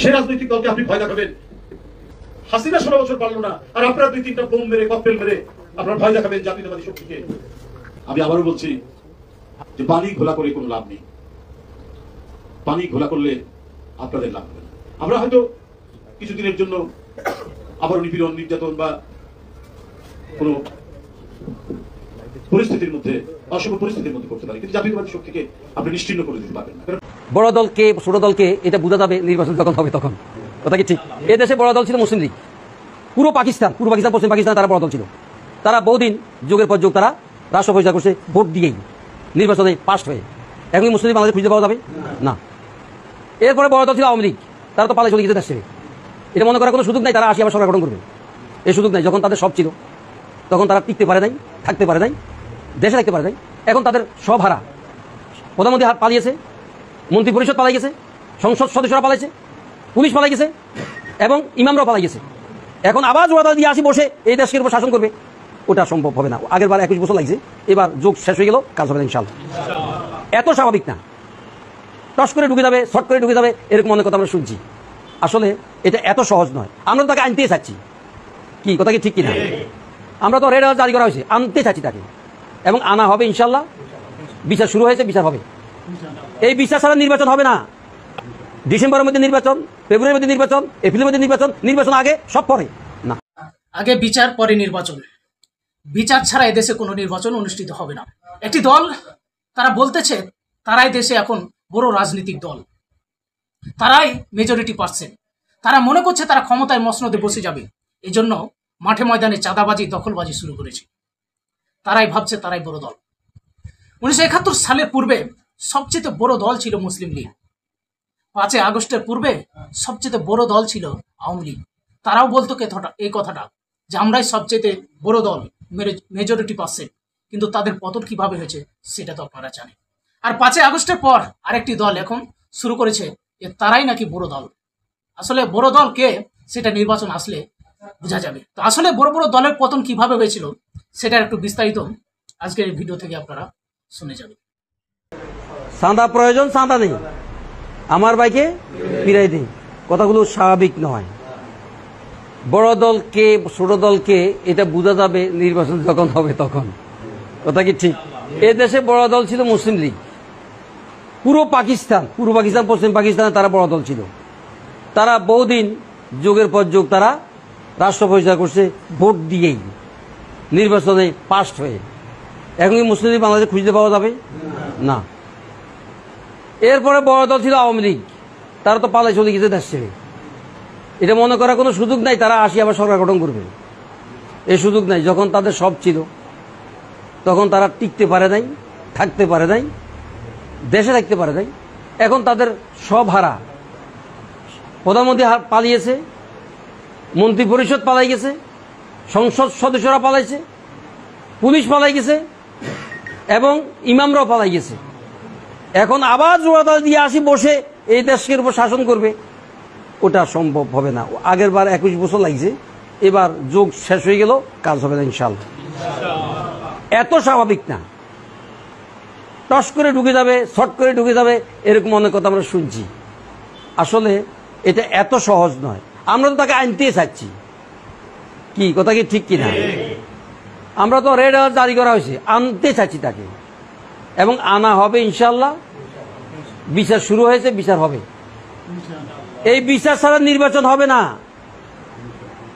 সে রাজনৈতিক দলকে আপনি ভয় দেখাবেন? হাসিনা 16 বছর পারল না, আর আপনারা 2-3টা বোম মেরে ককটেল মেরে আপনারা ভয় দেখাবেন জাতীয়তাবাদী শক্তিকে। আমি আবারও বলছি যে পানি ঘোলা করে কোনো লাভ নেই, পানি ঘোলা করলে আপনাদের লাভ হবে না। আমরা হয়তো কিছুদিনের জন্য আবার নিপীড়ন, নির্যাতন বা কোনো পরিস্থিতির মধ্যে, অশুভ পরিস্থিতির মধ্যে করতে পারি, কিন্তু জাতীয়তাবাদী শক্তিকে আপনি নিশ্চিহ্ন করে দিতে পারবেন না। বড় দলকে ছোট দলকে এটা বোঝা যাবে নির্বাচন যখন হবে তখন। কথা কি ঠিক? এ দেশে বড় দল ছিল মুসলিম লীগ। পুরো পাকিস্তান, পশ্চিম পাকিস্তান তারা বড় দল ছিল। তারা বহুদিন যুগের পর যুগ তারা রাষ্ট্র পরিচালনা করছে ভোট দিয়েই, নির্বাচনে পাস হয়ে। এখন মুসলিম লীগ বাংলাদেশে খুঁজে পাওয়া যাবে না। এরপরে বড় দল ছিল আওয়ামী লীগ, তারা তো পালে চলে গেছে দেশে। এটা মনে করার কোনো সুযোগ নাই তারা আসি আবার সরকার গঠন করবে, এই সুযোগ নাই। যখন তাদের সব ছিল তখন তারা টিকতে পারে নাই, থাকতে পারে নাই, দেশে থাকতে পারে নাই। এখন তাদের সব হারা। প্রধানমন্ত্রী পালিয়েছে, মন্ত্রী পরিষদ পালাই গেছে, সংসদ সদস্যরা পালাইছে, পুলিশ পালাই গেছে এবং ইমামরাও পালাই গেছে। এখন আবার জোড়া দিয়ে আসি বসে এই দেশের উপর শাসন করবে, ওটা সম্ভব হবে না। আগের বার 21 বছর লাগছে, এবার যুগ শেষ হয়ে গেল, কাজ হবে না ইনশাআল্লাহ। এত স্বাভাবিক না, টস করে ঢুকে যাবে, শর্ট করে ঢুকে যাবে, এরকম অনেক কথা আমরা শুনছি। আসলে এটা এত সহজ নয়। আমরা তো তাকে আনতে চাচ্ছি, কি কথা কি ঠিক কিনা? আমরা তো রেড অ্যালার্ট জারি করা হয়েছে, আনতে চাচ্ছি তাকে, এবং আনা হবে ইনশাআল্লাহ। বিচার শুরু হয়েছে, বিচার হবে। এই বিচার ছাড়া নির্বাচন হবে না। ডিসেম্বরের মধ্যে নির্বাচন, ফেব্রুয়ারির মধ্যে নির্বাচন, এপ্রিলের মধ্যে নির্বাচন, নির্বাচন আগে সব পরে না। আগে বিচার, পরে নির্বাচন। বিচার ছাড়া এদেশে কোনো নির্বাচন অনুষ্ঠিত হবে না। একটি দল তারা বলতেছে তারাই দেশে এখন বড় রাজনৈতিক দল, তারাই মেজরিটি পার্সেন্ট। তারা মনে করছে তারা ক্ষমতায় মসনদে বসে যাবে, এই জন্য মাঠে ময়দানে চাঁদাবাজি, দখলবাজি শুরু করেছে। তারাই ভাবছে তারাই বড় দল। 1971 সালের পূর্বে সবচেয়ে বড় দল ছিল মুসলিম লীগ। 5 আগস্টের পূর্বে সবচেয়ে বড় দল ছিল আওয়ামী লীগ। তারাও বলতো এই কথাটা যে আমরাই সবচেয়ে বড় দল, মেজরিটি পার্সেন্ট। কিন্তু তাদের পতন কিভাবে হয়েছে সেটা তো আপনারা জানেন। আর 5 আগস্টের পর আরেকটি দল এখন শুরু করেছে যে তারাই নাকি বড় দল। আসলে বড় দল কে সেটা নির্বাচন আসলে বোঝা যাবে। তো আসলে বড় বড় দলের পতন কিভাবে হয়েছিল সেটা একটু বিস্তারিত আজকের এই ভিডিও থেকে আপনারা শুনে যাবেন। চাঁদা প্রয়োজন, চাঁদা নেই, আমার ভাইকে ফিরাই দিই, কথাগুলো স্বাভাবিক নয়। বড় দলকে ছোট দলকে এটা বোঝা যাবে নির্বাচন যখন হবে তখন। কথা কি ঠিক? এ দেশে বড় দল ছিল মুসলিম লীগ। পুরো পাকিস্তান, পশ্চিম পাকিস্তানে তারা বড় দল ছিল। তারা বহুদিন যুগের পর যুগ তারা রাষ্ট্র পরিচালনা করছে ভোট দিয়েই, নির্বাচনে পাস হয়ে। এখন কি মুসলিম লীগ বাংলাদেশে খুঁজতে পাওয়া যাবে না। এরপরে বড় দল ছিল আওয়ামী লীগ, তারা তো পালাই চলে গেছে দেশ ছেড়ে। এটা মনে করার কোনো সুযোগ নাই তারা আসি আবার সরকার গঠন করবে, এই সুযোগ নাই। যখন তাদের সব ছিল তখন তারা টিকতে পারে নাই, থাকতে পারে নাই, দেশে থাকতে পারে নাই। এখন তাদের সব হারা। প্রধানমন্ত্রী পালিয়েছে, মন্ত্রী পরিষদ পালাই গেছে, সংসদ সদস্যরা পালাইছে, পুলিশ পালাই গেছে এবং ইমামরাও পালাই গেছে। এখন আবার জোড়া দিয়ে আসি বসে এই দেশের উপর শাসন করবে, ওটা সম্ভব হবে না। আগের বার 21 বছর লাগছে, এবার যুগ শেষ হয়ে গেল, কাজ হবে না ইনশাআল্লাহ। এত স্বাভাবিক না, টস করে ঢুকে যাবে, শর্ট করে ঢুকে যাবে, এরকম অনেক কথা আমরা শুনছি। আসলে এটা এত সহজ নয়। আমরা তো তাকে আনতে চাচ্ছি, কি কথা কি ঠিক কিনা? আমরা তো রেড অ্যালার্ট জারি করা হয়েছে, আনতে চাচ্ছি তাকে, এবং আনা হবে ইনশাআল্লাহ। বিচার শুরু হয়েছে, বিচার হবে। এই বিচার ছাড়া নির্বাচন হবে না।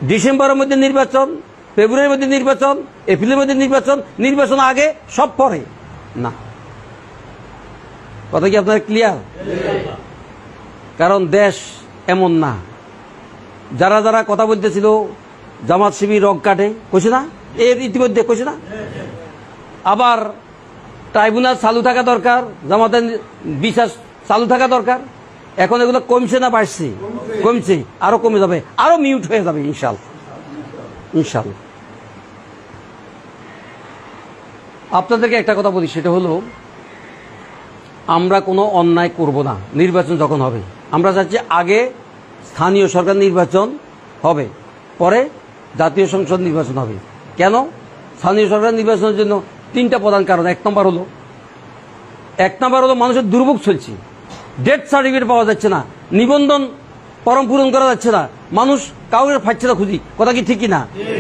ডিসেম্বরের মধ্যে নির্বাচন, ফেব্রুয়ারির মধ্যে নির্বাচন, এপ্রিলের মধ্যে নির্বাচন, নির্বাচন আগে সব পরে না। কথা কি আপনার ক্লিয়ার? কারণ দেশ এমন না। যারা যারা কথা বলতেছিল জামাত শিবির রগ কাটে কইছে না, এর ইতিমধ্যে কইছে না। আবার ট্রাইব্যুনাল চালু থাকা দরকার, জামাতের বিচার চালু থাকা দরকার। এখন এগুলো কমছে না বাড়ছে? কমছে, আরো কমে যাবে, আরো মিউট হয়ে যাবে ইনশাআল্লাহ। ইনশাআল্লাহ। আপনাদেরকে একটা কথা বলি, সেটা হলো আমরা কোনো অন্যায় করব না নির্বাচন যখন হবে। আমরা চাচ্ছি আগে স্থানীয় সরকার নির্বাচন হবে, পরে জাতীয় সংসদ নির্বাচন হবে। কেন? স্থানীয় সরকার নির্বাচনের জন্য 3টা প্রধান কারণ। এক নম্বর হলো মানুষের দুর্ভোগ চলছে, ডেথ সার্টিফিকেট পাওয়া যাচ্ছে না, নিবন্ধন ফরম পূরণ করা যাচ্ছে না, মানুষ কাউকে পাচ্ছে না খুঁজি, কথা কি ঠিক কিনা?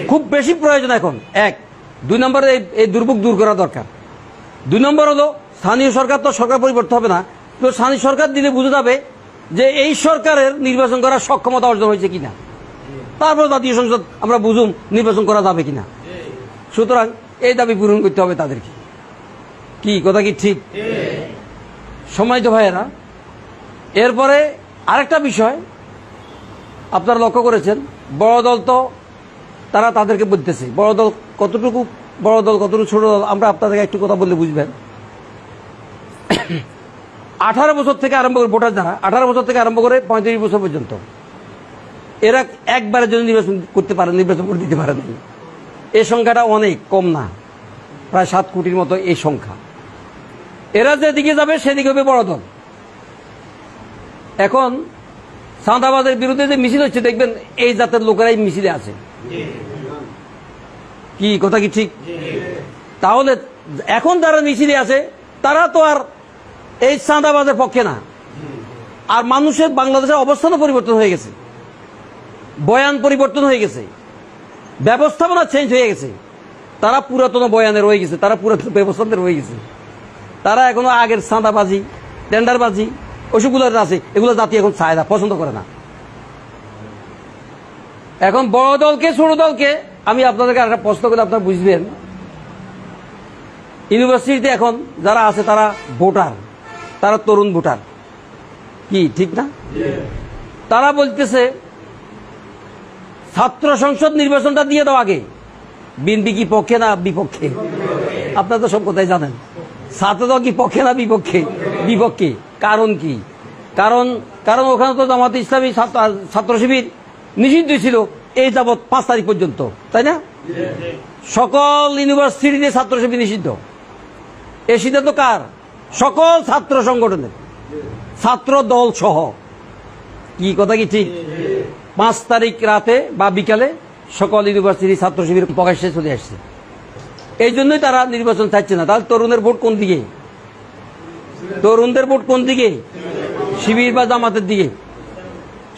খুব বেশি প্রয়োজন এখন। এক, 2 নম্বরে এই দুর্ভোগ দূর করা দরকার। 2 নম্বর হলো স্থানীয় সরকার, তো সরকার পরিবর্তন হবে না, তো স্থানীয় সরকার দিলে বোঝা যাবে যে এই সরকারের নির্বাচন করার সক্ষমতা অর্জন হয়েছে কিনা, তারপর জাতীয় সংসদ আমরা বুঝুম নির্বাচন করা যাবে কিনা। সুতরাং এই দাবি পূরণ করতে হবে তাদেরকে, কি কথা কি ঠিক? সম্মানিত ভাইয়েরা, এরপরে আরেকটা বিষয় আপনারা লক্ষ্য করেছেন, বড় দল তো তারা তাদেরকে বলতেছে বড় দল কতটুকু বড় দল কতটুকু ছোট দল। আমরা আপনাদেরকে একটু কথা বললে বুঝবেন। 18 বছর থেকে আরম্ভ করে ভোটার যারা 18 বছর থেকে আরম্ভ করে 35 বছর পর্যন্ত এরা একবারের জন্য নির্বাচন করতে পারেন, নির্বাচন করে দিতে পারেন। এই সংখ্যাটা অনেক কম না, প্রায় 7 কোটির মতো এই সংখ্যা। এরা যেদিকে যাবে সেদিকে হবে বড় দল। এখন চাঁদাবাজের বিরুদ্ধে যে মিছিল হচ্ছে দেখবেন এই জাতের লোকেরাই মিছিলে আছে, কি কথা কি ঠিক? তাহলে এখন যারা মিছিলে আছে তারা তো আর এই চাঁদাবাজের পক্ষে না। আর মানুষের বাংলাদেশের অবস্থানও পরিবর্তন হয়ে গেছে, বয়ান পরিবর্তন হয়ে গেছে, ব্যবস্থাপনা চেঞ্জ হয়ে গেছে। তারা পুরাতন বয়ানে রয়ে গেছে, তারা পুরাতন ব্যবস্থাতে রয়ে গেছে। তারা এখনো আগের চাঁদাবাজি, টেন্ডারবাজি ওসবগুলো আছে, এগুলো জাতি এখন চায় না, পছন্দ করে না। এখন বড় দলকে ছোট দলকে আমি আপনাদেরকে একটা প্রশ্ন করলে আপনারা বুঝবেন। ইউনিভার্সিটিতে এখন যারা আছে তারা ভোটার, তারা তরুণ ভোটার, কি ঠিক না? তারা বলতেছে ছাত্র সংসদ নির্বাচনটা দিয়ে দাও আগে। বিএনপি কি পক্ষে না বিপক্ষে? আপনারা তো সব কথাই জানেন। ছাত্রদল কি পক্ষে না বিপক্ষে? বিপক্ষে। কারণ কি? কারণ ওখানে তো জামাতে ইসলামী ছাত্র শিবির নিষিদ্ধ ছিল এই যাবৎ 5 তারিখ পর্যন্ত, তাই না? সকল ইউনিভার্সিটিতে ছাত্র শিবির নিষিদ্ধ। এই সিদ্ধান্ত কার? সকল ছাত্র সংগঠনের, ছাত্র দল সহ, কি কথা কি ঠিক? 5 তারিখ রাতে বা বিকালে সকল ইউনিভার্সিটি ছাত্র শিবির প্রকাশ্যে চলে আসছে। এই জন্যই তারা নির্বাচন চাইছে না। তাহলে তরুণের ভোট কোন দিকে? তরুণদের ভোট কোন দিকে? শিবির বা জামাতের দিকে?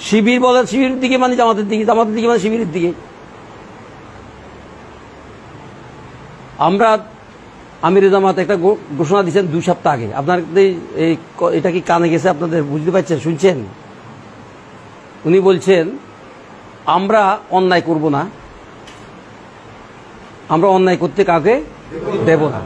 শিবির বলে শিবিরের দিকে মানে জামাতের দিকে, জামাতের দিকে মানে শিবিরের দিকে। আমরা আমিরে জামাত একটা ঘোষণা দিয়েছেন 2 সপ্তাহ আগে। আপনার এটা কি কানে গেছে? আপনাদের বুঝতে পারছেন, শুনছেন? উনি বলছেন আমরা অন্যায় করব না, আমরা অন্যায় করতে কাউকে দেব না।